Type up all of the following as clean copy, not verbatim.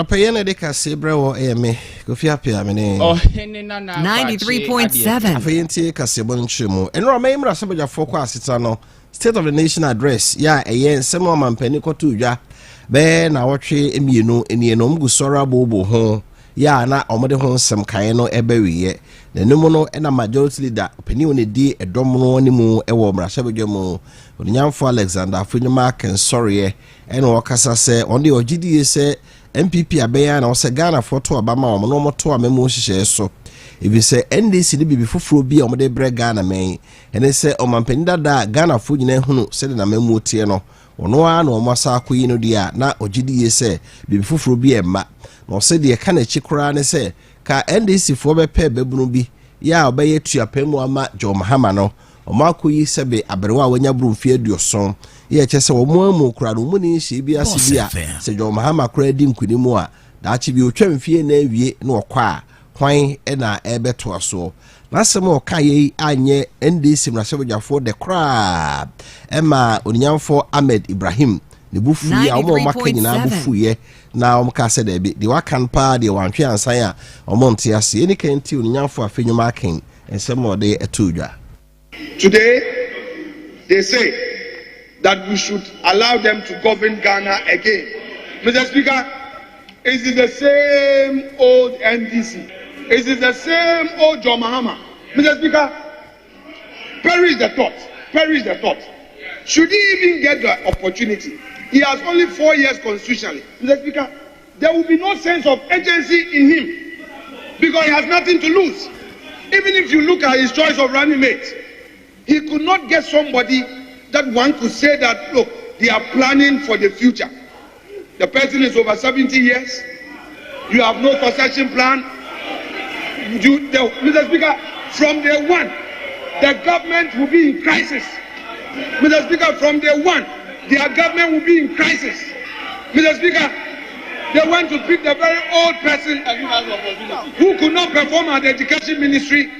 APPIAH de kase brewo eme KOFI APPIAH mene OHENENANA 93.7 afentie kase bon nchemu enro amemra sabajafo kwa asita no State of the Nation address ya ensem o mampani koto udwa be na wotwe emienu enienom gusora bobo ho ya na omode ho nsem kan no ebewiye nenum no na majority leader opani oni di edom no animu ewo mrashabedwemu onyamfo Alexander Afunyuma ken sorry ena okasa se onde ogidie se MPP abeya na ose Ghana foto abama omo no moto amemu hihye so ebi se NDC ni bibi foforo bi omode bre Ghana men ene se omampani dada Ghana fo nyina hunu se de na memu tie no ono a na omasa akoyi no dia na ogidie se bibi foforo bi emma na ose de ka na chikura ne se ka NDC fo bepe bebunu bi ya obeye tuapemu ama Jo Mahama no omakoyi sebe aberewa wanya brumfie aduoson ye chese wo moamu kura no muni hye bi asibia se Jo Mahama kura di nkunimu a da achi bi otwamfie na awie na okwa kwan na ebeto aso na sem oka ye anye NDC mrashabujafo de kra ema onyamfo Ahmed Ibrahim ne bufu ya omo makanyina bufu ye na omka se de bi de wakan pa de wantwe ansan a omo nte ase eni kenti onyamfo Afenyuma aken ensem ode etudwa. Today they say that we should allow them to govern Ghana again. Mr. Speaker, is it the same old NDC? Is it the same old John Mahama? Mr. Speaker, perish the thought. Perish the thought. Should he even get the opportunity? He has only 4 years constitutionally. Mr. Speaker, there will be no sense of agency in him because he has nothing to lose. Even if you look at his choice of running mate, he could not get somebody that one could say that, look, they are planning for the future. The person is over 70 years. You have no succession plan. Mr. Speaker, from day one, the government will be in crisis. Mr. Speaker, from day one, their government will be in crisis. Mr. Speaker, they want to pick the very old person who could not perform at the education ministry,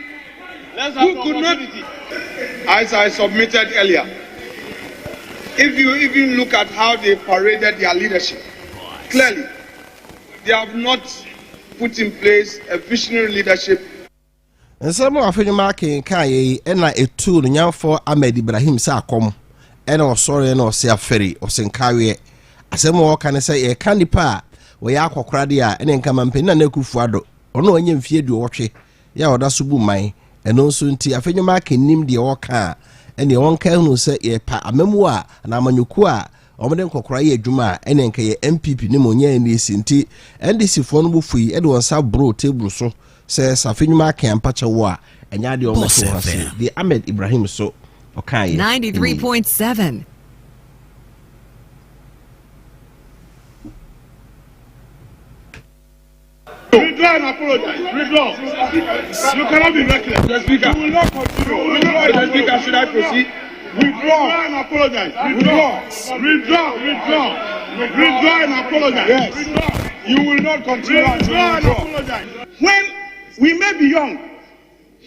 who could not, as I submitted earlier. If you even look at how they paraded their leadership, clearly, they have not put in place a visionary leadership. And some of Afenyuma aken kai na etu nyamfo Ahmed Ibrahim sa akom ena osore na ose aferi osenkawe asem wo kan se ye kanipa we ya akokora de a ene nka mampeni na kufu ado ono onye mfie du wotwe ya oda subu man eno nso nti Afenyuma aken nim de wo ka ene wonka hunu se ye pa amemu a na amanyuku a omode nkokora ye adwuma ene nka ye MPP ni monye NDC nti NDC fo no bufui ede wonsa bro table so says Afenyuma aken pacha wo a enya de omo so hase the Ahmed Ibrahim so okay 93.7 Withdraw and apologize. Withdraw. You cannot be reckless. The Speaker. You will not continue. The Speaker, should I proceed? Withdraw and apologize. Withdraw. Withdraw and apologize. Yes. Withdraw. You will not continue. Withdraw and apologize. When we may be young,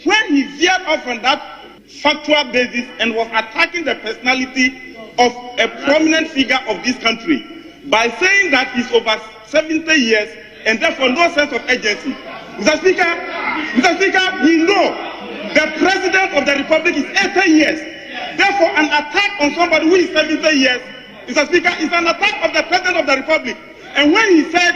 when he veered off on that factual basis and was attacking the personality of a prominent figure of this country by saying that he's over 70 years and therefore no sense of agency. Mr. Speaker, we know the President of the Republic is 80 years. Therefore, an attack on somebody who is 70 years, Mr. Speaker, is an attack of the President of the Republic. And when he said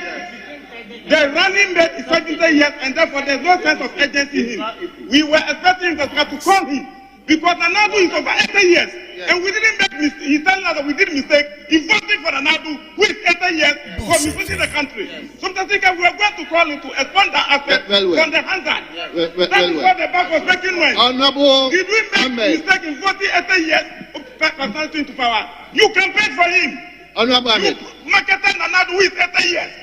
the running mate is 70 years and therefore there's no sense of agency in him, we were expecting Mr. Speaker to call him because Nanadu is over 80 years. Yes. And we didn't make mistake. He's telling us that we did mistake in voting for Nanadu who is 80 years for misleading the country. Yes. So Mr. Speaker, we are going to call him to expand that aspect from the handset. That is what the bank was making noise. Did we make mistake in voting 80 years personality into power? You campaigned for him. You marketed Nanadu who is 80 years.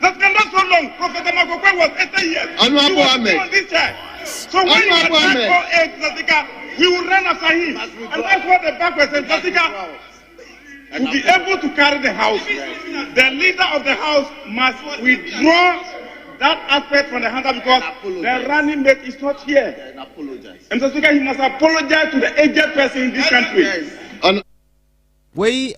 That cannot so long. Professor Makokwe was 80 years. He was on this chair. So when you attack for age, Mr. Speaker, we will run after him. And that's what the bank was saying. Mr. Speaker, to be able to carry the house, the leader of the house must withdraw that aspect from the handle because the running mate is not here. And, Mr. Speaker, he must apologize to the aged person in this country. Wey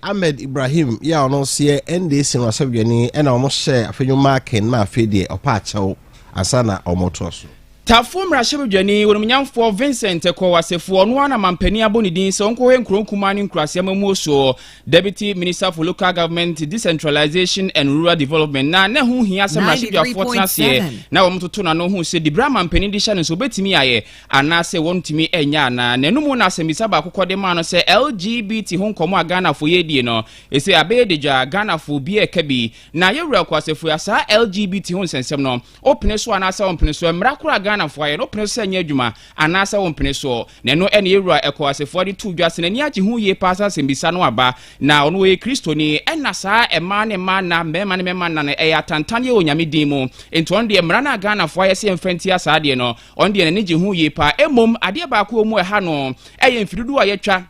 Ahmed Ibrahim ya ono se NDC no asabjani e na ono hye afenyu marking ma afedie opa achew asana omotoso Tafo mrashebudwani wonumnyamfo Vincent Ekowasefo no ana mampani abonidin se onko he nkronkuma ne nkurase amamu so Deputy Minister for Local Government Decentralization and Rural Development na ne ho hia se mrashebudwafo tenase na womtoto na no ho se dibra mampani di hya ne so betimi aye anase wontimi enya na nenumu na asembisa ba kokode ma no se LGBT ho nkomo agana fo yedie no ese abedeja Ghana fo bi ekabi na yewura Ekowasefo ya sa LGBT ho nsensem no opene so anase opene so mrakura na fo no pene so anya adwuma anasa won pene so na no ene yewura Ekowasefo de tu dwase na ni agye hu ye pasa sembisa no aba na ono we kristoni ena saa ema ne ma na mema ne mema na e atantane onyame din mu ento on de mra na Ghana fo ye se mfanti asa de no on de ne gye hu ye pa emom ade ba ko mu ha no eye mfirudu a yetwa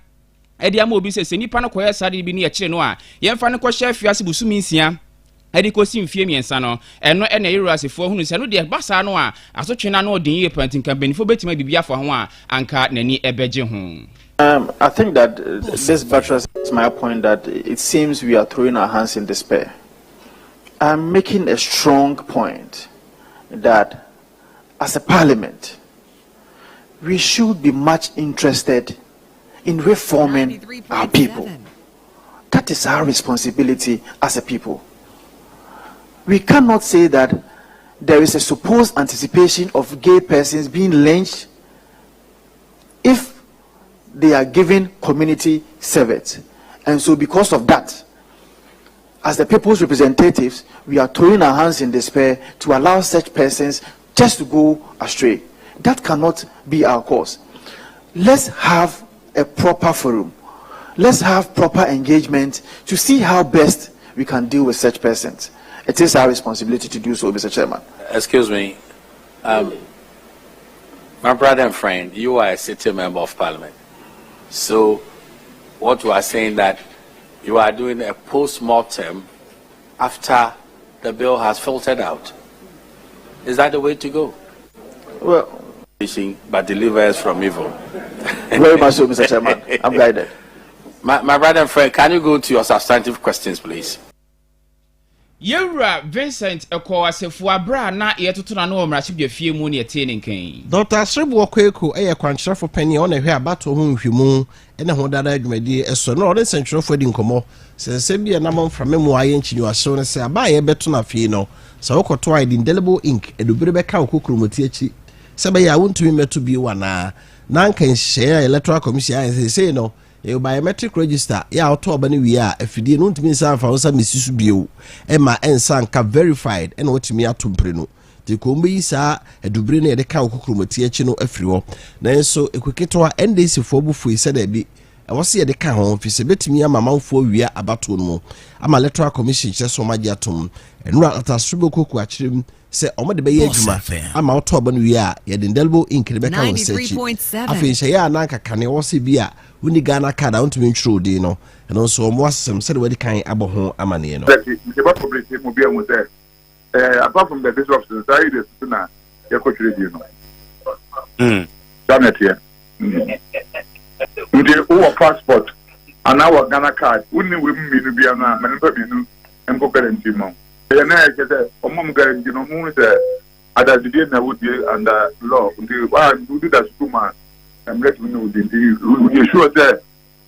ede ama obi se nipa no koye sa de bi ne ye kire no a yemfa ne ko hye fiase busumi nsia edi kosi mfie miensa no eno ene Ekowasefo hunu se no de basa no a asotwena no odin ye pantin kampanifo betima bibia fa ho a anka nani ebeje ho. I think that this buttresses my point that it seems we are throwing our hands in despair. I'm making a strong point that as a parliament we should be much interested in reforming our people. That is our responsibility as a people. We cannot say that there is a supposed anticipation of gay persons being lynched if they are given community service. And so because of that, as the people's representatives, we are throwing our hands in despair to allow such persons just to go astray. That cannot be our cause. Let's have a proper forum. Let's have proper engagement to see how best we can deal with such persons. It is our responsibility to do so, Mr. Chairman. Excuse me. My brother and friend, you are a sitting member of parliament. So what you are saying that you are doing a post-mortem after the bill has filtered out. Is that the way to go? Well, but deliver us from evil. Very much so, Mr. Chairman. I'm guided. My brother and friend, can you go to your substantive questions, please? Yewura Vincent Ekowasefo abra na yetoto na no omrashibye fie mu ne yete ne nkan. Dr. Sribu Okweko kwankyerefo pani ona hwe abato ho nhwemu ene ho dada adwumadi eso no ore senkyerefo di nkomo sense bia na momframe mu aye nkyinyu ahyew ne se aba ye beto na fie no se wokoto ID indelible ink edubere beka okokromoti achi se ba ya wontumi meto bi wana na nkan hye electoral commission aye se no e biometric register ya auto ba ne wi a afidie no ntumi nsa afa wosa mesisu bio e ma ensa nka verified ene wotumi atompre no de kombe yi sa edubere ne de ka okokromoti achi no afiri ho na enso ekweketwa NDC fo bufu ise da bi e wose ye de ka ho fise betumi ama manfo wia abato no ama electoral commission cheso magye atom enura atasribo koku akirem se omo de be ye adwuma ama auto ba ne wi a ye de indelible ink de be ka ho sechi afenhye ya na nkakane wose bi a uni Ghana card out to intro di no and also some said where the kind aboho amane no apart from the disruption side is na your coach radio no Janet here with the passport and our Ghana card wouldn't we be na manimpa binu enko guarantee mo e na e say omom guarantee no mu say adadide na would and law until we do that superman I'm let you know you sure that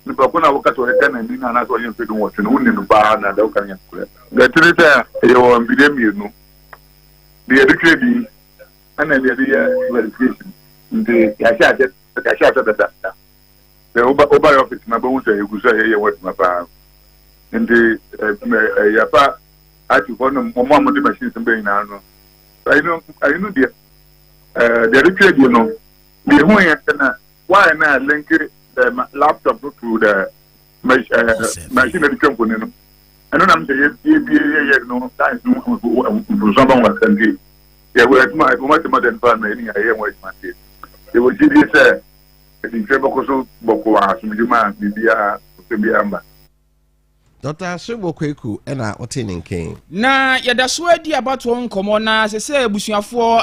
the Bakuna Wakato and Nina not only freedom watching, only the bar and the Okan. The Trinita, you are no. The educating and then the verification. The Cashat at that. The Oba office, my bones, you could say what my bar. And the Yapa, I took one of the machines and being now. I know the educating, you know, the who why not link the laptop to the machine that company? I don't know. No, that is no someone was sending. Yeah, we're much more than family. I am with my kids. They were serious. I think Trevor Coso Boko as Mujuma Bibia Biamba. Dr. Shebo Kweku ena otene nken. Na yada so adi abato nkomo na sese abusuafo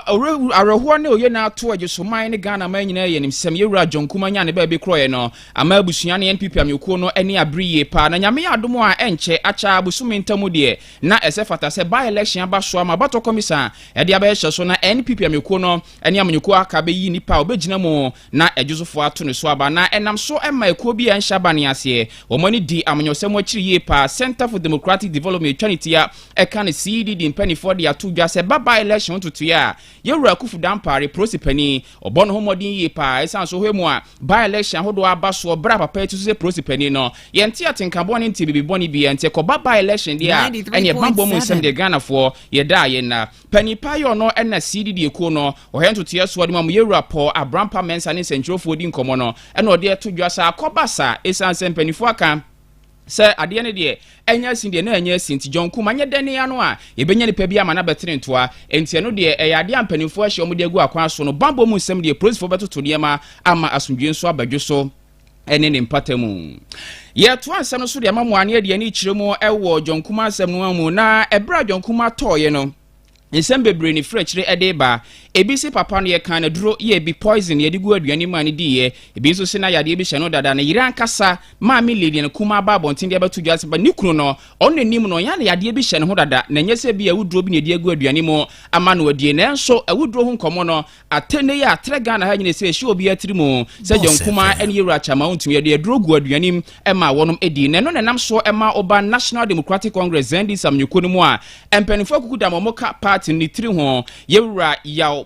areho na oye na ato agesoman ne Ghana man nyina ye nimsem yewura jonkuma nya ne ba be kroye no ama abusua ne NPP amekuo no ene abriye pa na nyame adomo a enche acha abusumi ntamu de na esefata se by election abaso ama abato komisa e de abaye so na NPP amekuo no ene amanyuko aka be yi nipa obegina mu na ejusofo ato ne so aba na enam so ema ekuo bi enhya bane ase omani di amanyosem akiri ye pa Center for Democratic Development Chanitia eka ne CDD mpani for the atu dwa se baba election tutu ya yewura kufu dampare prosipani obono homodin ye pa esan so hwemu a by election hodo abaso bra papa etu se prosipani no yente atenkabo ne nti bibiboni bi ente ko baba election dia enye bambo mu nsem de Ghana for ye da ye na pani pa yo no ena CDD eko no ohento tie so de mamu yewura po abrampa mensa ne sentrofo di nkomo no ena ode etu dwa sa akobasa esan se mpani fo aka se ade ne de enya sin de na enya sin ti jonku manye dane ya no a ebenya ne pa bia ma na betere ntoa enti no de eyade ampanifo ahye omo de gu akwan so no bambo mu nsem de prosifo betoto de ma ama asundwe nso abadwo so ene ne mpatamu ye to ansem no so de ma moane de ani kiremu ewo jonkuma ansem no amu na ebra jonkuma toye no nsem bebre ni frechire edeba ebisi papa no ye kan na duro ye bi poison ye digu aduane ma ne di ye ebi so se na yade bi hye no dada na yiran kasa ma me lelian kuma ba bontin de betu dwase ba nikunu no on nim no ya na yade bi hye ne ho dada na nyese bi awuduro bi ne di agu aduane mu ama no adie na enso awuduro ho nkomo no atene ya trega na ha nyine se hye obi atiri mu se jonkuma ene yewura chama untumi de duro gu aduane mu ema wonom edi na no nenam so ema oba National Democratic Congress zendi samnyuko no mu a empanifo kukuda momoka party ni tiri ho yewura ya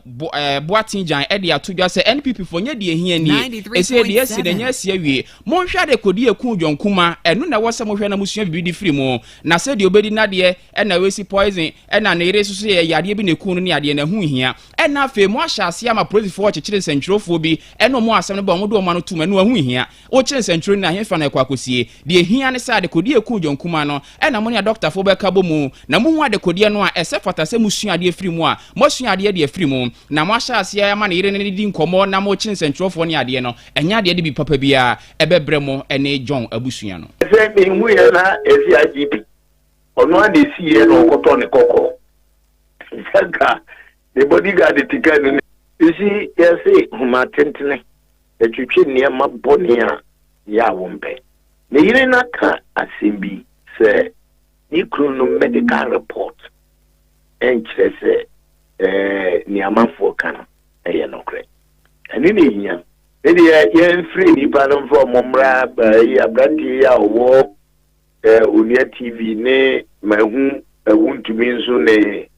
boatin jan ede atodwa se NPP fo nya de ehia ni ese de ese de nya ase awie monhwa de kodi eku dwonkuma enu na wose mohwa na musua bibi di free mu na se de obedi na de na wesi poison na na ire susu ye yade bi na eku no ne yade na hu hia na afa mu ahya ase ama prosifo chekire sentrofo bi eno mo asem ne ba mo do ma no tum enu hu hia o chire sentro na hefa na kwakosie de ehia ne sa de kodi eku dwonkuma no na mo ne doctor fo be ka bo mu na mo hu ade kodi no a ese fata se musua de free mu a mo sua de free mu na mo ahya ase ya ma na ire ne di nkomo na mo chire sentrofo ne ade no enya de bi papa bia ebebre mo ene John abusua no se be hu ye na esi IGP ono ade si ye no koto ne koko saka the bodyguard tikanu isi yesi huma tentene etwetwe ne ma boni a ya wombe ne yire na ka asembi se ni kunu medical report enkyere se ni amafo kana eye no kre ani ne nya edi ye free ni panon for momra ya brandi ya wo Unia TV ne mahu ewuntumi nso ne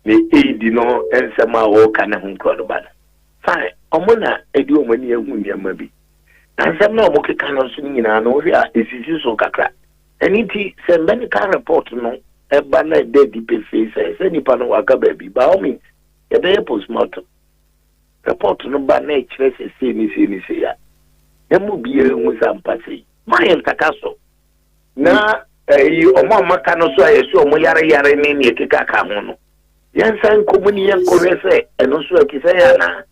aid no ensema wo kana hu nkrodo bana fine omona edi omani ehu niam bi na nsem na omo keka no so nyina no hwe a esisi so kakra eniti se medical report no eba na de di pe face se ni pa no waka ba bi ba o mi e dey postmortem report no ba na kire se ni ya emu bi ehu sampase mayen takaso na omo amaka no so ayeso omo yare ne ekeka ka ho no yansan komuni yankorese eno so akisa ya na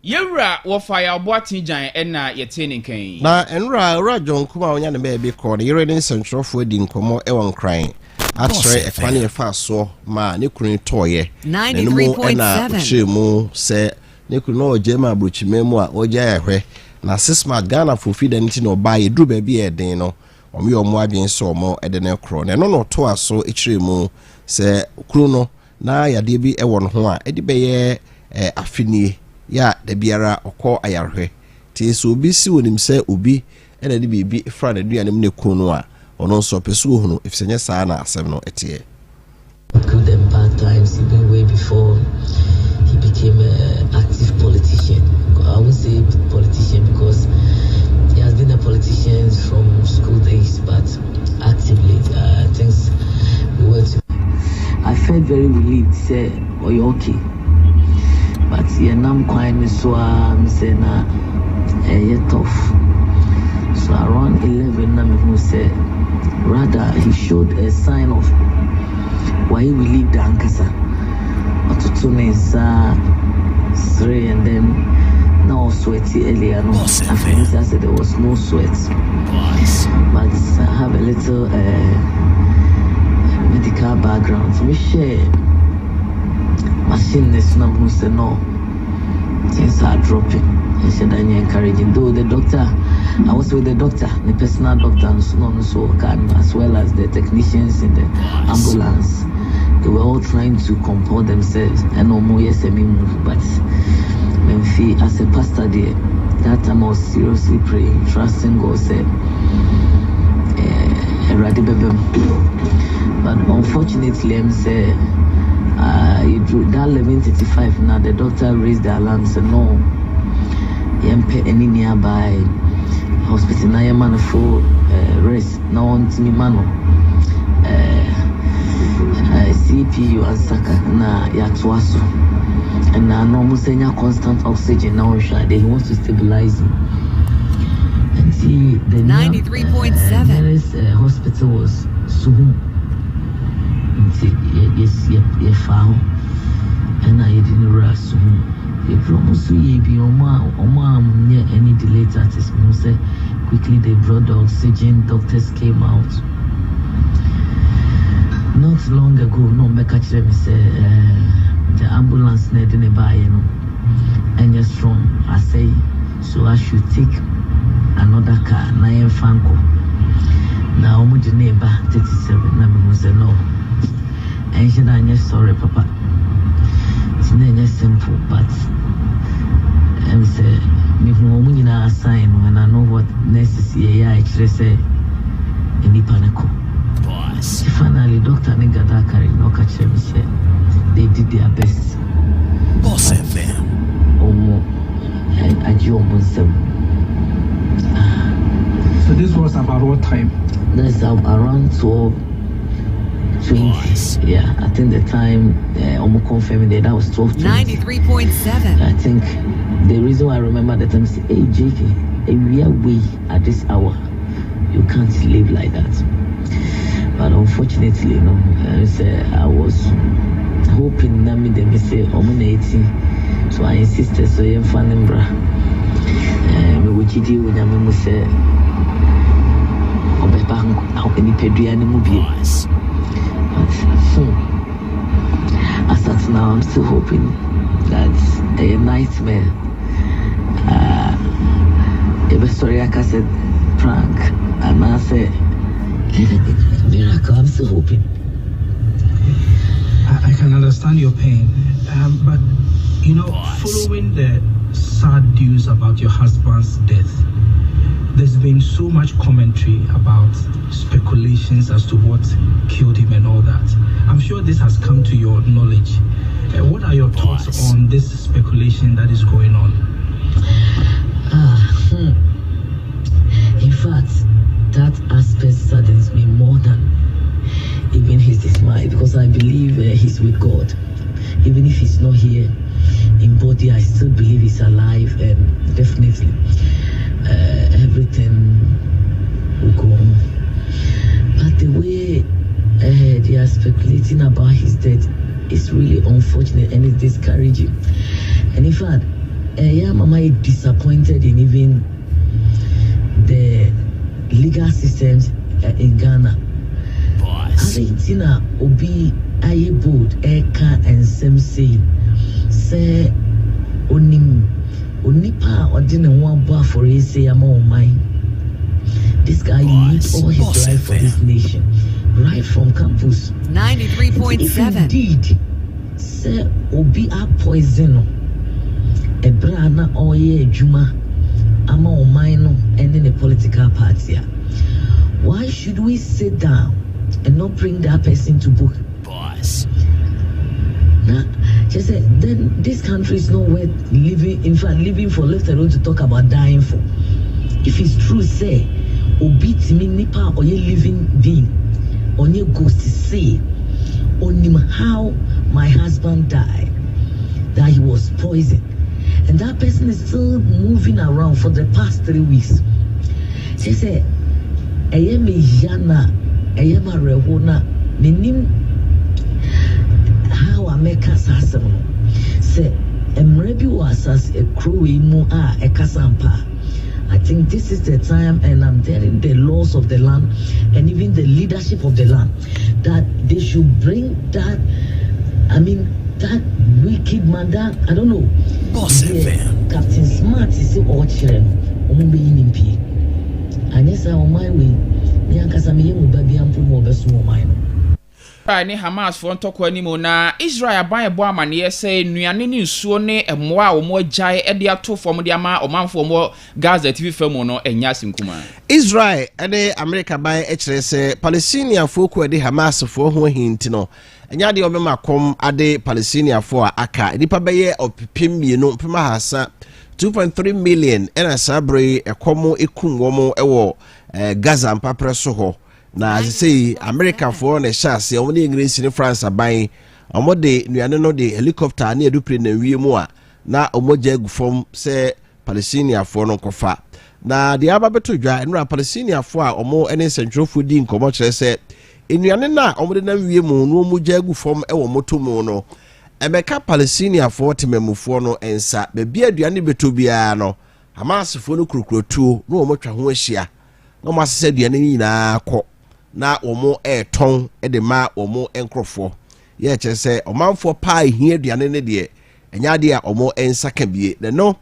yewura WOFA ya boatin jan ena yetene nkan na enra John kuma onya ne be bi ko ne yere ne sentrofo di nkomo e won kran atre ekwane e fa so ma ne kunu toye 93.7 mu se ne kunu oje ma abrochimemu a oje ehwe na sisma Ghana for fidelity no ba edru ba bi eden no omo yomo adwen so omo ede ne kro ne no to aso ekire mu se kru no na yade bi e won ho a edi be ye afinie ya da biara okọ ayarhwe ti so obi si wonim se obi ena de bibi fra na duane mu ne kru no a ono nso peso hunu ifsenye saa na asem no etie good and bad times even way before he became an active politician. I would say politician because he has been a politician from school days, but actively things we were to. I felt very relieved, say, oh, you're okay. But yeah, I'm quite so I'm saying, you're tough. So around 11, I'm say, rather he showed a sign of why he relieved the Ankasa. Otutunesa 3 and then now sweaty earlier. No, after this I said there was no sweat, but I have a little medical background. We share machine this number say no, things are dropping. I said I'm encouraging. Though the doctor, I was with the doctor, the personal doctor, and so on and so on, as well as the technicians in the ambulance. They were all trying to comport themselves and no more yes move, but as a pastor there, that time I was seriously praying, trusting God said but unfortunately I'm say that 11:35 now the doctor raised the alarm, said no, any nearby hospital now your man for rest now on to me mano CPU and Saka na yatwaso and now normal saying constant oxygen now he wants to stabilize him. And see the 93.7 nearest hospital was Suhum. Yes, found and I didn't rush Suhum. They promised you be near any delay at this say quickly they brought the oxygen, doctors came out. Not long ago, no me catch me say the ambulance need in a buy, and you're strong. I say, so I should take another car, Nine Franco. Now, I'm the neighbor 37. I say no. And she said, sorry, Papa. It's not simple, but I say, me who na assign when I know what necessary. I actually say, any panic. Finally, Dr. Nigada carried no catch me say they did their best. BOSSTV. So this was about what time? That's around 12:20. Yeah, I think the time almost confirming that was 12:20. 93.7. I think the reason why I remember the time is, hey JK, we are way at this hour. You can't live like that. But unfortunately, I was hoping that me them say omunati, so I insisted. So I'm fanning bra. Me which deal with them say obebang how any pedriani movie. As at now, I'm still hoping that a nightmare. If a story I said prank, and I say. Miracle, I'm still hoping. I can understand your pain, but following the sad news about your husband's death, there's been so much commentary about speculations as to what killed him and all that. I'm sure this has come to your knowledge. What are your thoughts on this speculation that is going on? In fact, that aspect saddens me more than even his dismay, because I believe he's with God. Even if he's not here in body, I still believe he's alive, and definitely everything will go on. But the way they are speculating about his death is really unfortunate and it's discouraging. And in fact, Mama is disappointed in even the legal systems in Ghana. Argentina obi aye bold eka and some say onipa odine one bar for he say am on mine. This guy needs all his life for this nation, right from campus. 93.7. Indeed, say obi a poison ebrana oye juma ama on mine and in the political party. Why should we sit down and not bring that person to book? Now, just say, then this country is not worth living. In fact, living for, left alone to talk about dying for. If it's true, say, obit me nipa or ye living being, on your ghost to say, on him how my husband died, that he was poisoned, and that person is still moving around for the past 3 weeks. She said, I am a Yana, I am a Rehona, meaning how am meka asasem no se emre bi was as a crew mu a ekasampa. I think this is the time, and I'm telling the laws of the land and even the leadership of the land that they should bring that, I mean, that wicked man, that, I don't know. Boss FM. Captain Smart is all children. Omo be in MP. And yes, on my way. Nyankasa me yemu baby am pu mo beso mo mine. Ni Hamas for ntoko animo na Israel aban ebo amane say nuane ni nsuo ne emoa a omo agyae e de ato fom de ama omanfo mo Gaza TV fam no enya sinkuma. Israel ene America ban e kire say Palestinian folk we de Hamas fo ho hinti no enya de obema kom ade Palestinian fo aka nipa beye opipim mienu pema hasa 2.3 million ena sabre ekomo ekun womo ewo Gaza mpapre so ho. Na as say America for na chance o ne English ni France aban o de nuane no de helicopter na edupre na wie mu a na o moja gufom se Palestinian for no kofa na de ababeto dwa enra Palestinian for a o mo ene sentrofo di nkomo kire se enuane na o de na wie mu no moja gufom e wo motomu no emeka Palestinian for temamufo no ensa be bia aduane beto bia no Hamas fo no kurukrotuo no o motwa ho ahia no masese aduane nyina kɔ na omo ton de ma omo enkrofo ye che se omanfo pa hia aduane ne de enya de a omo ensaka bie de no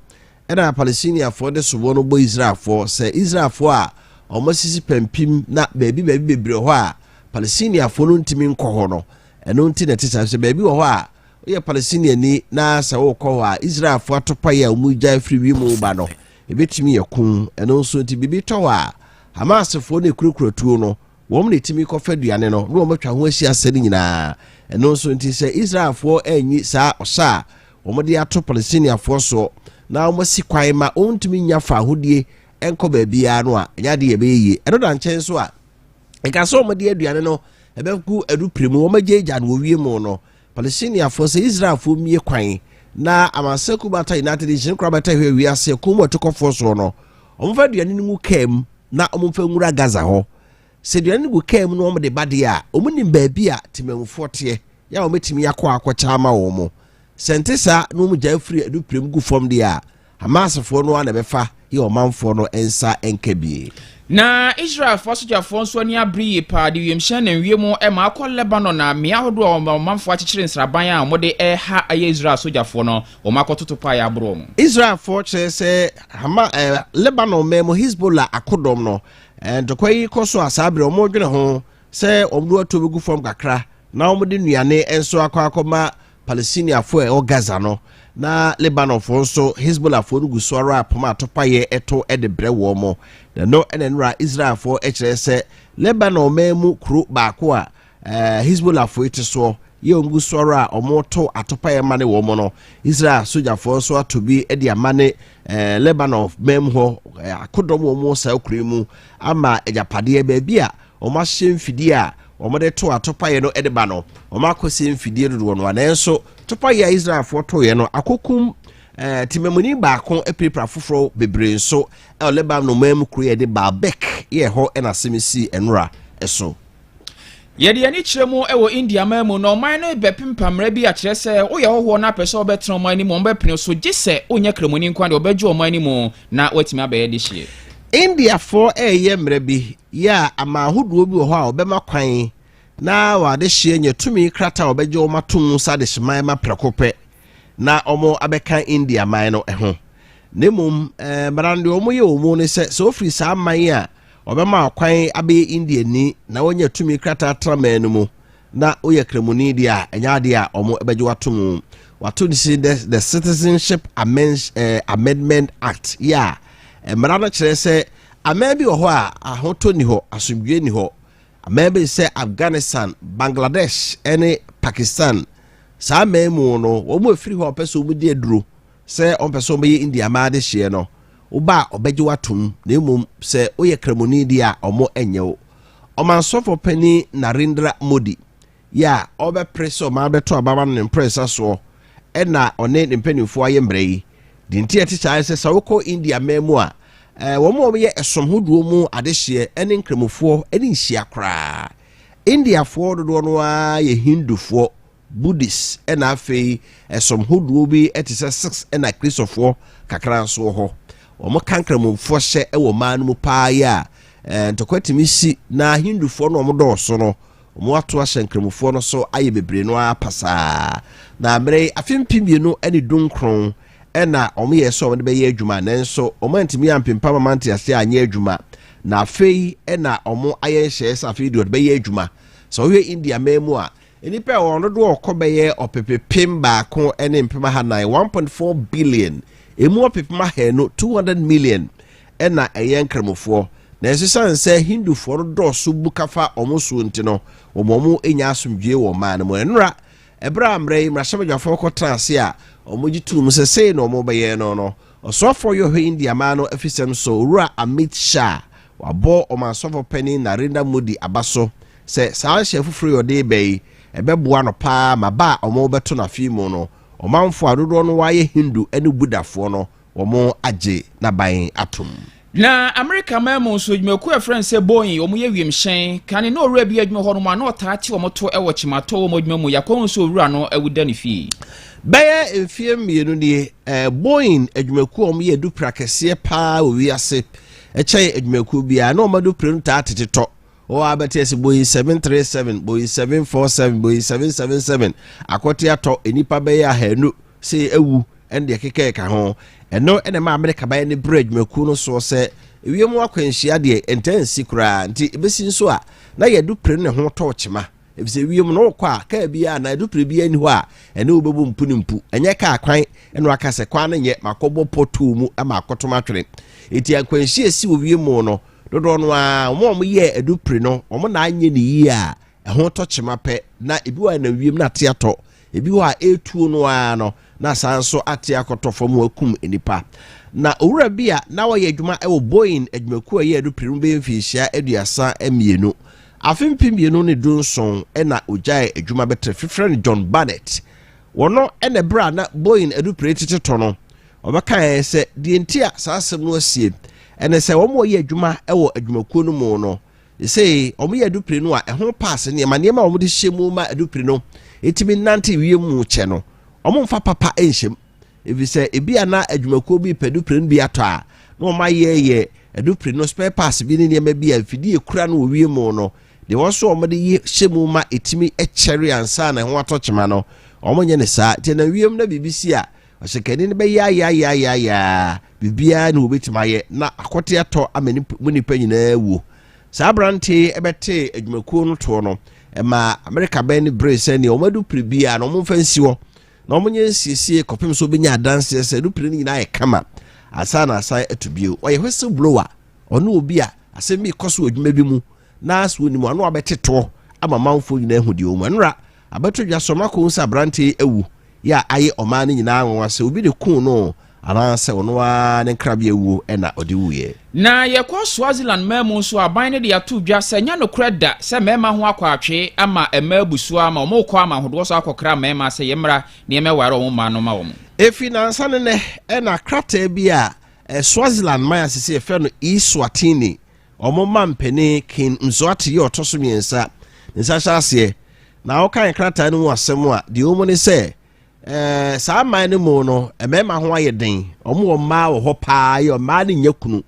na Palestinian for de sobo no bo Israel for se Israel for a omo sisi pampim na baabi bebre ho a Palestinian for no ntimi nkɔ ho no eno nti na tisa se baabi ho a ye Palestinian ni na sa wo kɔ ho a Israel for atopa ya omu gya free wi mu ba no ebetimi yakun eno nso nti bibi to a Hamas for ne kurukrotuo no wom ne timi ko faduane no no matwa ho ahia sɛne nyinaa ɛno nso nti sɛ Israelfoɔ anyi saa ɔsa wom de ato Palestinianfoɔ so na wom si kwan ma ontumi nya fa hodie enko baabia no a nya de yɛbɛyi ɛno da nkyɛn so a ɛka sɛ wom de aduane no ɛbɛku adupremu wom agyeja no wie mu no Palestinianfoɔ sɛ Israelfoɔ mie kwan na amasaku bata United Nations krabata hwe wiase kumu atokɔfoɔ so no wom fa aduane no mu kam na wom fa nwura Gaza hɔ se duane gu kam no om de bade a omunim baabi a timamfo te ya o metimi yakɔ akɔcha ma wo mo sentesa no mu gya free aduprem gu fom de a Hamasfo no ana befa ye omanfo no ensa enkabie na Israel fosojafo nso ani abri pa de wiemhye na wiemu e ma akɔ Lebanon na mea hodo omanfo akyekere nsraban a omode ha aye Israel sojafo no o makototo pa ya abro mo Israel for che se Lebanon memo Hezbollah akodom no and kwai koso asabre o modwene ho se omdo atobe gu fom kakra na omde nuane enso akoma Palestinian for e Gaza no na Lebanon for so Hezbollah for gu so ara poma atopaye eto e de brewo mo the no enenra Israel for ekere se Lebanon memu kru baako a Hezbollah for it so ye ongu so ara omoto atopaye mane wo mo no Israel soldier for so atobi e de amane Lebanon mem ho akodom wo mo sa okrimu ama ejapade baabi a o ma hye mfidi a o mo de to atopaye no edeba no o ma kosi mfidi dodo no anenso topaye Israel for to ye no akokum timemuni baako epiripra foforo bebre nso Lebanon mem kru ye de Baalbek ye ho na semisi enura eso yede ani kyeremu ewo India mamu no man no bepimpamra bi a kyerɛ sɛ wo ye hoho na pɛsɛ obɛtena ɔman ni mu ɔmbɛpene so gise onya kremoni nkwa de obɛgye ɔman ni mu na watimi abɛyɛ de hye India for eye mra bi ya ama ahodoɔ bi wɔ hɔ a obɛma kwan na wade hye nya tumi krata obɛgye ɔmatom sa de hyeman ma prekopɛ na ɔmo abɛka India man no ɛho nemum marande ɔmo ye ɔmo ne sɛ ofiri saa man a obema kwan abe India ni na wonya tumi krata traman mu na oye kremoni dia enya dia omo ebeje watom wato the Citizenship Amendment Act ya mara no kire se amabi wo ho a ahoto ni ho asomdwe ni ho amabi se Afghanistan Bangladesh ene Pakistan sa memu no wo mo afiri ho peso mu die duro se on peso mo ye India ma de hye no uba obeje watum na emum se oye kremoni dia omo enyewo omansofo pani Narendra Modi ya obe preso ma beto ababa no impressa so ena one ne mpanimfo aye mbrei dinti eticha se sawoko India memu a wo mo ye esom hoduo mu adehye ene nkremofo ene nhia kra India fo dodo no a ye Hindufo Buddhist ena afei some hoduo bi etise 6 ena Christopher kakra nso ho omo kankramofo hye ewo man mu paa ya ntokwatimi si na hindufo no omo dɔɔso no omo ato ahyenkramofo no so aye bebre no apasa na mere afimpibienu ene dunkron ena omo yeso omo de be ye adwuma nanso omo antimi ampempa mamante ase anye adwuma na afei ena omo aye hye safi de be ye adwuma so we India memu a enipa ono do okobeye opepepem baako ene mpema hanan 1.4 billion emu opepema he no 200 million ena eyen kramofo na esisan se hindufo no do so bukafa omoso ntino omomu enya asomdwe wo man mo enra ebra amre mrahemajafo ko transe a omogitum se sei no omobeye no osofo yo he India ma no afisem so ura Amit Shah wabo omansofo pani Narendra Modi abaso se saa hye fufuru yode bei ebeboa no pa maba omo beto na fimu no omanfo adodo no waye Hindu ene Budafo no omo age na ban atom na America memo so dwumaku afran se Boeing omo ye wiemhyen kane no owura bi adwuma ho no ma na otaate omo to ewo chimato omo dwuma mu yakon so owura no ewuda ne fi beye enfie mienu die Boeing adwumaku omo ye dupra kese pa owi ase eche adwumaku bia na omo dupra no taate teto o abetese Boeing 737 Boeing 747 Boeing 777 akoti ato enipa beye ahanu se ewu ende keke ka ho eno ene ma America baye ne bridge maku no so se ewiemu akwanhia de entansi kura nti ebesi nso a na ye dupre ne ho to chima ebise wiemu no kwa ka bia na dupre bia ni ho a ene obebu mpu enye ka akwan eno aka se kwa na nye makobo poto mu ama akotom atwere eti akwanhia esi wiemu no dodo no a omo ye edupre no omo na anye ne yi a ho to chima pe na ebi wa na wiem na te ato ebi wa etuo no a no na sanso ate akotofo mu akum enipa na owura bia na wa ye adwuma ewo Boeing adwumaku ye edupre no be mfihia aduasa emienu afimpibienu ne dunson ena ojae adwuma betre fifre John Barnett wono ene bra na Boeing edupre titeto no obaka se die ntia saasem no asie ene se womo ye adwuma ewo adwumaku no mu no say omo ye edupre no a eho pass ne ma womo de hyemu ma edupre no etimi nante wiemu che no omo mfa papa enhyem ebi se ebi ana adwumaku bi pedupre no bi ato a na o ma ye edupre no spare pass bi ne niam bi afidi ekura no wiemu no de woso omo de hyemu ma etimi echere ansa na ho atochema no omo nye ne sa te na wiem na bibisi a osekani ne be ya bibia na obetima ye na akote ato amani munipa nyina wu sabrante ebete adwumaku no to no ema America ben brace ne omadu prebia no mo fansi wo na omonye siesie kopem so benya dance se du pre ni na ye kama asa na asa etubio oye hwese blower ono obi a asemi koso adwuma bi mu na aso ni mu ano abeteto ama manfo nyina ehudi o mu nra abetodwa soma ko sabrante ewu ya aye omane nyina anwa se obi de kun no ananse ono a ne krabia ewu ena odi wuye na yekɔ Swaziland memo so aban ne de ato dwa sɛ nya no kreda sɛ mema ho akwatwe ama ema busu ama ɔmo kɔ ama hodo so akɔkra mema sɛ yemra ne emeware ɔmo ma no ma ɔmo efi nansa ne ena krata bi a Swaziland man asese efe no Eswatini ɔmo mampene kin nzoate ye ɔtoso miensa nsa hyase na ɔkan krata no mu asɛm a de ɔmo ne sɛ saa man ne mu no emema ho ayeden omo ma wo ho paa ye ma ne nyakunu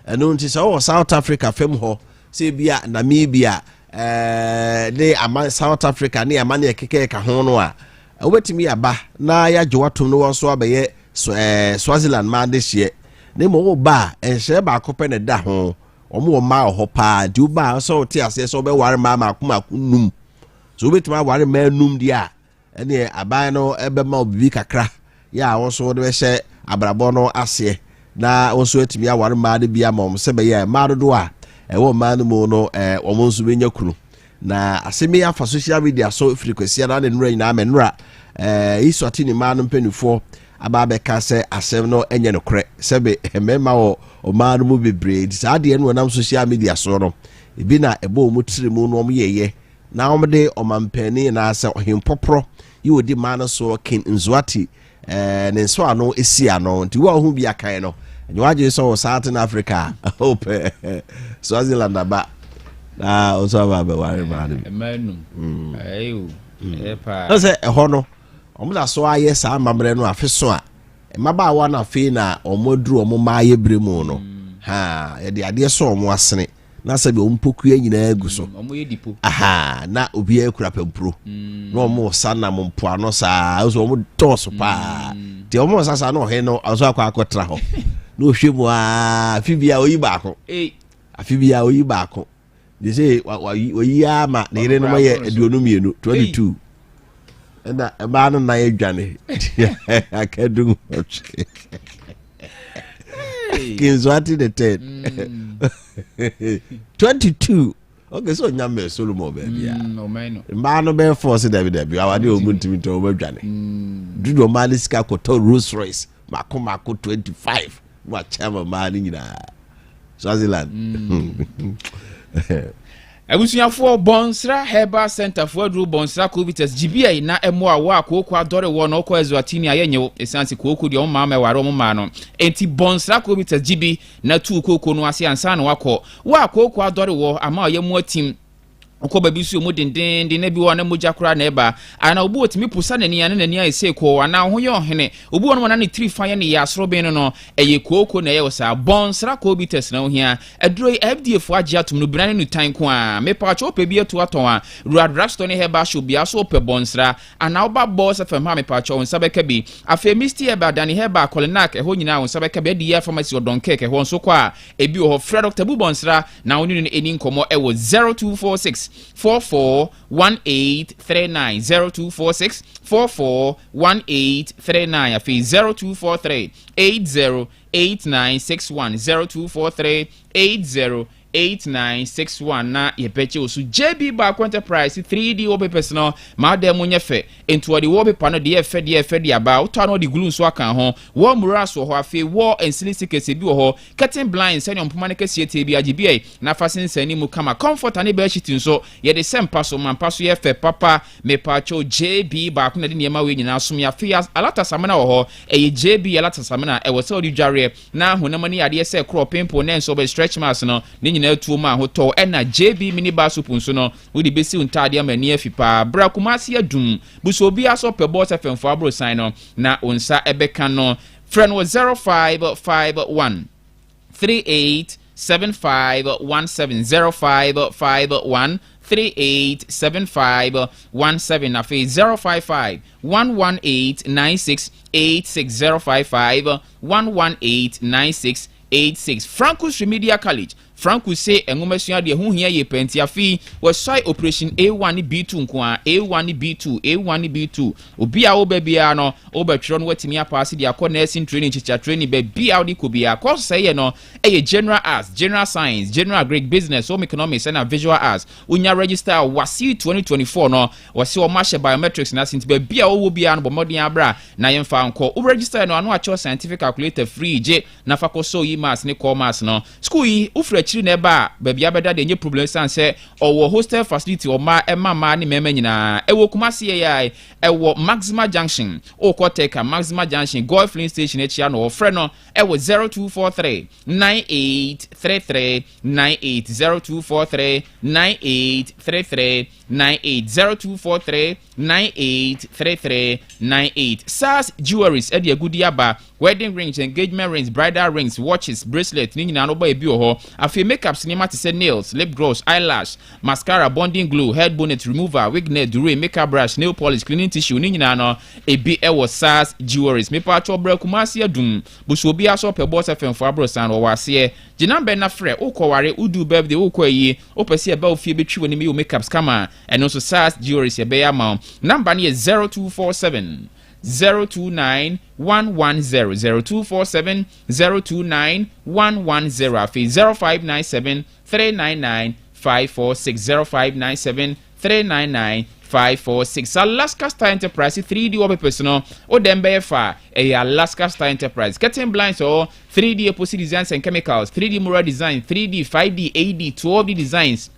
eno nti so wo South Africa fem ho se bia Namibia de ama South Africa ne ama ne keke ka ho no a obetimi aba na ya gyewatom no wonso abeye Swaziland man de hye ne mo ba enhye ba akopɛ ne da ho omo ma wo ho paa di ba so ti ase so be ware ma akoma kunum so obetimi ware ma num dia ene aban no ebema obibi kakra ya wonso de hye abrabo no ase na wonso etimi aware ma de bia mom se be ye ma dodo a ewo ma no mu no omo nso benya kunu na asemi afa social media so frequency na ne nura nyina amenura Eswatini ma no mpanifo aba be ka se asem no enye no kre se be mema wo o ma no mu bebre sa de no nam social media so no ebi na ebo mu tire mu no yeye na omde omampani na ase ohempopro yi odi ma no so kin nzuati ne nso ano esi ano nti wo hu bi akan no nyawaje so South Africa hope Swaziland aba na oso aba be ware ma no emanum ayo no say ho no omo so aye sa mamre no afi so a maba wa na afi na omodru omo maaye bremu no ha ye de ade so omo asene na sabi ompoku nyina agu so omo ye dipo aha na obi akura pempro na omo sana mompo ano sa so omo toso pa ti omo sasa no he no aso akwa ho no hwemu a afibia oyi baako afibia oyi baako they say oyi ama na ire no maye aduonu mienu 22 and ba no na yadwane akadum Kinzwati the 10 22 okay so nyame Solomon baby ma no be force David awade omuntimi to obadwane dudo mali sika koto Rolls Royce mako 25 wa chama mali nyina Swaziland Abusuafo Bonsra Herbal Center for Adru Bonsra Covitas GBA na emo awa akoko adore wo na okọ Eswatini ayenye esansi koko de omma ma ware omma no enti Bonsra Covitas GB na tu koko no ase ansa na wakọ wa akoko adore wo ama oyemu atim ukoba bisu mu dindin na bi wo na moja kura na eba ana obu otimi pusa na niya na niya ese ko ana ho ye ohene obu won na ne tri fan ne ya asoro ben no eye koko na ye wosa Bonsra Covitas na ohia aduro FDA fo age atum no binane no tan ko a me pa cho pe bi etu aton a Drugstore ne heba sho bia so pe Bonsra ana oba boss fm ha me pa cho nsa beka bi afa misti eba dani heba kolinak ho nyina won nsa beka bi de ya pharmacy odon keke ho nso kwa ebi ho Fred Dr. Bonsra na oni no eni nkomo e wo 0246 441839 0246 441839 afi 0243 808961 0243 808961 na yepeche osu JB Back Enterprise 3D wallpapers no ma dem nyefe ento odi wallpaper no de efe de aba uta no de glue so aka ho wo mura so ho afi wo ensilisi kese bi ho curtain blinds any ompoma ne kese tie bi agibia na fasin sani mu kama comfort ani be shiti nso ye de sempa so man paso ye fe papa me pacho JB Back na de niema we nyina so ya fi alata samena ho eye JB alata samena e wo se odi dware na honamani ade se crop pimple na so be stretch mask no na tuo ma hoto ena JB mini bar soup nso no we di besi untade amani afipa bra kumasi adum buso obi aso pe boss fm abro sign no na onsa ebeka no friend was 0551 387517 387517 na fe 055 1189686 055 1189686 Franco's Remedial College Franco say engomesua de hu hia ye penti afi was shy operation A1 B2 nko a A1 B2 obi a obabia no obetro no watimi apase de akọ nursing training teacher training be bia odi ko bia course say no general arts, general science, general Greek business, home economics and visual arts unya register wasi 2024 no wasi o mashe biometrics na sinti be bia wo bia no bomodin abra na yemfa nko o register no anu acho scientific calculator free je na fakoso yi maths ne commerce no school yi ufre neba baby abeda de nye problem san se owo hostel facility o ma emama ni mema nyina ewo kumase ya ewo Maxima Junction o koteka Maxima Junction Golf Filling Station echia no ofre no ewo 0243 9833 98 0243 9833 98 0243 9833 98 SAS Jewelries e de agudi aba wedding rings, engagement rings, bridal rings, watches, bracelets ni nyina no ba ebi ho afi makeup cinema to say nails, lip gloss, eyelash, mascara, bonding glue, head bonnet remover, wig net, durée, makeup brush, nail polish, cleaning tissue ni nyina no ebi ewo SAS Jewelries me pa cho bra kumase adum buso obi aso pe boss fm for abro san wo wase jinambe na frɛ ukɔware udu birthday ukɔyi opɛsi eba ofie betwi woni me makeup scammer ɛno so SAS Jewelries ebe ya ma number ne 0247 029 110 0247 029 110 afi 0597 399 546 0597 399 546 Alaska Star Enterprise 3D obe personal o dembe fa Alaska Star Enterprise curtain blinds or 3D epoxy designs and chemicals 3D mural design 3D 5D AD 12D designs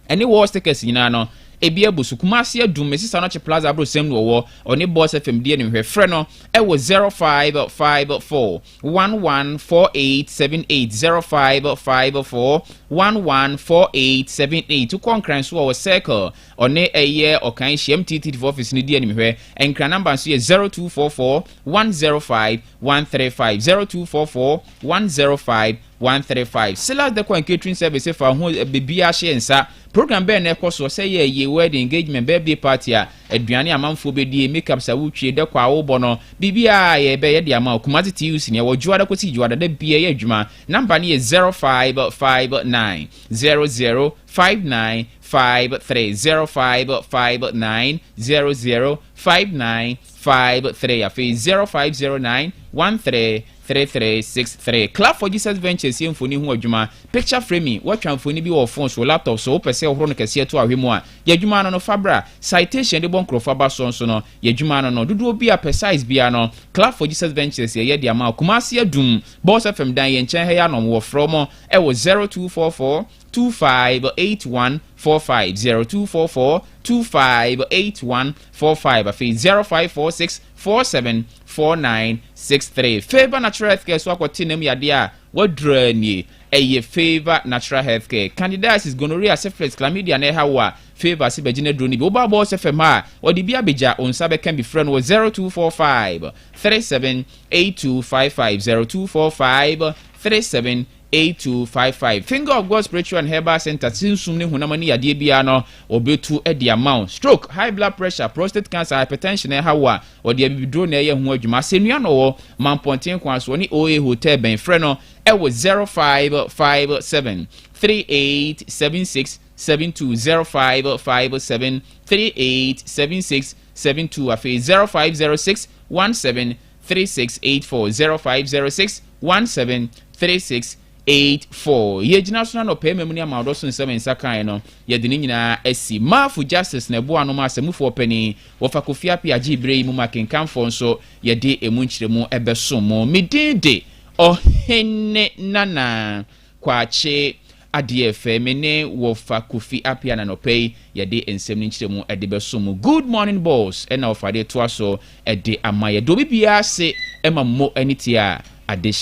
any wall stickers nyina no ebia busu kumase adum mesisa no che plaza bro sem no wo oni boss fm die ne hwefre no e wo 0554 114878 0554 114878 to concurrent so circle or ne a year or kind MTT for office ni dear anywhere and can number 0244 105 135 0244 105 135. Select the catering service for who bibia shensa program ben e koso say ye wedding engagement birthday party a aduane amanfo bedi makeup sa wutwe de kwa wo bono bibia ye be ye de ama kumati TUC ne wojuada kwoti juada de bia ye adwuma number ni 0559 005953 0559 005953 afi 0509 133363. Clap for Jesus Ventures here mfoni ho adwuma picture framing watwa mfoni bi wo phone so laptop so opese ohoro no kase to ahwemu a ye adwuma no fabra citation de bonkro ba so no ye adwuma no dodo bi a precise bia no Clap for Jesus Ventures ye de ama kumase adum Boss FM dan ye nchen he ya no wo from e wo 0244 258145 0244 258145 afi 0546 474963. Favor Natural Healthcare so akwotinem yade a wadrani eye Favor Natural Healthcare. Candidiasis, gonorrhea, syphilis, chlamydia na hawa Favor si begine droni bi oba Boss FM a odi bia beja onsa be kan bi friend wo 0245 378255 0245 378255. Finger of God Spiritual and Herbal Center sinsum ne hunamani yade bia no obetu e di amount stroke, high blood pressure, prostate cancer, hypertension e hawa odi abidro na ye ho adwuma senua no wo mamponten kwa so ni OA hotel ben frɛ no e wo 0557 3876 720557 3876 72 afi 0506 17 3684 0506 17 3684. Ye jina so na no pay memuni amado so nsem nsakan no ye de ni nyina asi mafu justice na bo anoma asemufo pani wofa KOFI APPIAH ibrei mu makenkanfo nso ye de emu nkyiremu ebesomo midinde OHENENANA KWAKYE ADFM ne wofa KOFI APPIAH na no pay ye de ensem nkyiremu edebesomo. Good morning boss ena wofa de to aso ede amaye do bibia se ema mo anitia ade